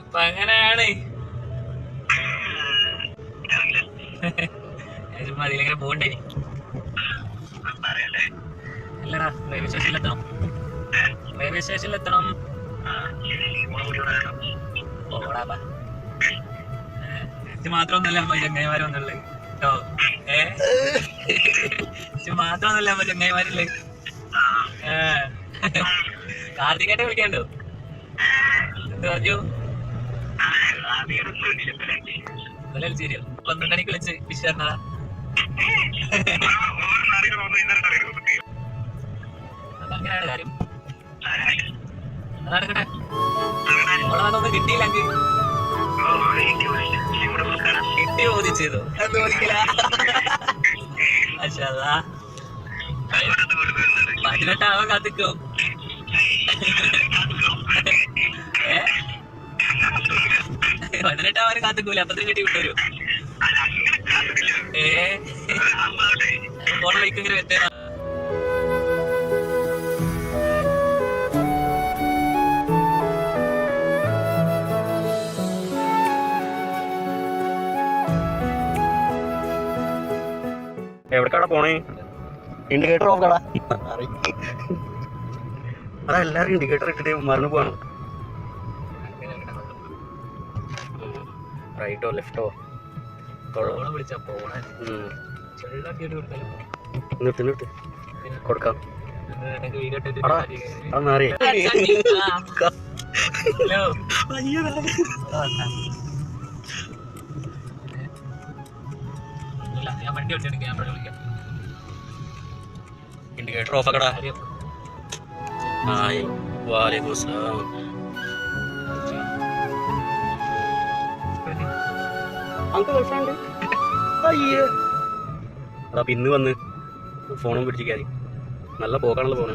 അപ്പൊ അങ്ങനെയാണ്. അതിലിങ്ങനെ പോകണ്ടേ? അല്ലടാ, റെയിൽവേ സ്റ്റേഷനിലെത്തണം. റെയിൽവേ സ്റ്റേഷനിലെത്തണം. ഓടാ, ഇത് മാത്രമൊന്നുമല്ല അമ്മ ചങ്ങായിമാരൊന്നുള്ളത് കേട്ടോ. ഇത് മാത്രമൊന്നുമല്ല അമ്മ ചങ്ങായിമാരുള്ളത്. കാർത്തികേട്ടെ വിളിക്കാണ്ടോ? എന്ത് പറഞ്ഞു? ശരിയോ? 12 മണിക്ക് വിളിച്ച് വിശ്വനാ. അതങ്ങനെയാണ് കാര്യം. നടക്കട്ടെ. ഓളൊന്നും കിട്ടിയില്ലെങ്കിൽ കിട്ടി ചോദിച്ചതോ? അത് ചോദിക്കില്ല. 18 കാത്തിക്കോ. 18 കാത്തിക്കൂല. അപ്പത്തിന് കിട്ടി വിട്ടു. ഫോൺ വൈക്കിങ്ങനെ വെച്ചേ. എവിടേക്കാടാ പോണേ? ഇൻഡിക്കേറ്റർ നോക്കടാ. അതാ എല്ലാവരും ഇൻഡിക്കേറ്റർ ഇട്ടിട്ട് മറന്നു പോകണം. റൈറ്റോ ലെഫ്റ്റോ വിളിച്ചാ പോണേ. നിർത്തി കൊടുക്കാം. ഞാൻ വണ്ടി വിളിച്ചിട്ട് ക്യാമറ വിളിക്കാം. ഇൻഡിക്കേറ്റർ ഓഫ് ആക്കടാ. ഹായ്, വാലേക്കും സലാം. അതാ ഇന്ന് വന്ന് ഫോണും പിടിച്ചിരിക്കാതെ നല്ല പോക്കാണല്ലോ പോണേ.